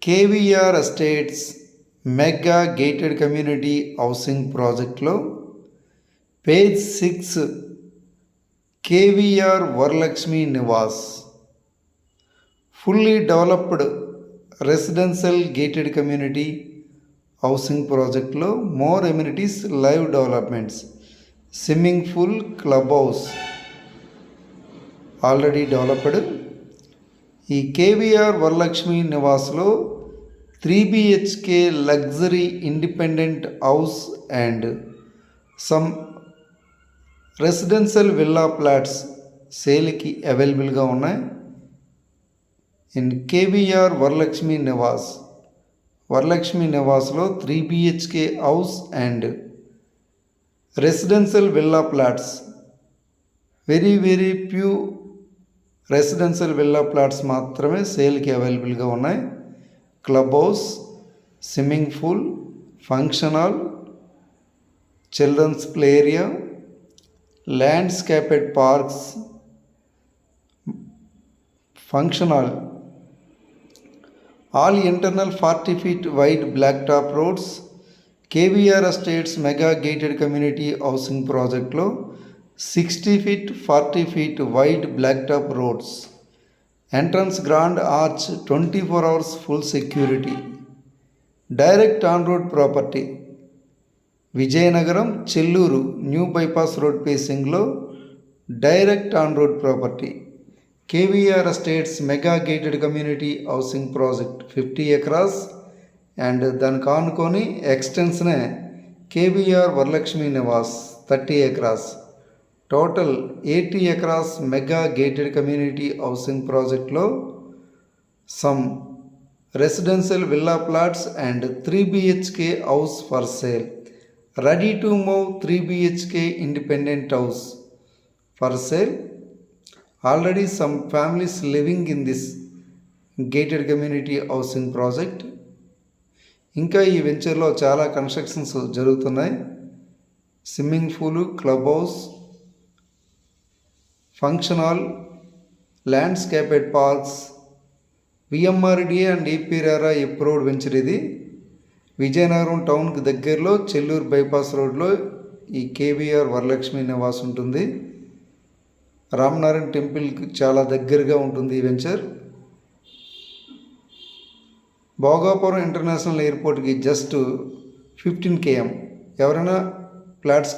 KVR estates mega gated community housing ప్రాజెక్ట్లో phase 6 KVR Varalakshmi Nivas fully developed residential gated community housing ప్రాజెక్ట్లో more amenities, live developments, swimming pool, club house already developed. ఈ KVR Varalakshmi నివాస్లో 3 BHK luxury independent house and some residential villa plots సేల్కి అవైలబుల్గా ఉన్నాయి. In KVR Varalakshmi నివాస్లో 3 BHK house and residential villa plots, very few residential villa plots మాత్రమే సేల్కి అవైలబుల్గా ఉన్నాయి. Club house, swimming pool, function hall, children's play area, landscaped parks, function hall, all internal 40 feet wide black top roads. KVR estates mega gated community housing ప్రాజెక్ట్లో 60 feet 40 feet wide black top roads, entrance grand arch, 24 hours full security, direct on road property. Vizianagaram Chelluru new bypass road పేసింగ్లో direct on road property. KVR estates mega gated community housing project 50 acres and దానికి ఆనుకొని ఎక్స్టెన్షనే KVR Varalakshmi Nivas 30 acres. Total 80 acres mega gated community housing ప్రాజెక్ట్లో some residential villa plots and 3 BHK house for sale. Ready to move 3 BHK independent house for sale. Already some families living in this gated community housing project. ఇంకా ఈ వెంచర్లో చాలా constructions జరుగుతున్నాయి. Swimming pool, club house, function hall, landscaped parks, VMRDA and EPRR approved venture ఇది. విజయనగరం టౌన్కి దగ్గరలో Chelluru bypass రోడ్లో ఈ కేవీఆర్ వరలక్ష్మి నివాస్ ఉంటుంది. రామనారాయణ టెంపుల్కి చాలా దగ్గరగా ఉంటుంది ఈ వెంచర్. భోగాపురం ఇంటర్నేషనల్ ఎయిర్పోర్ట్కి జస్ట్ 15 km. ఎవరైనా ఫ్లాట్స్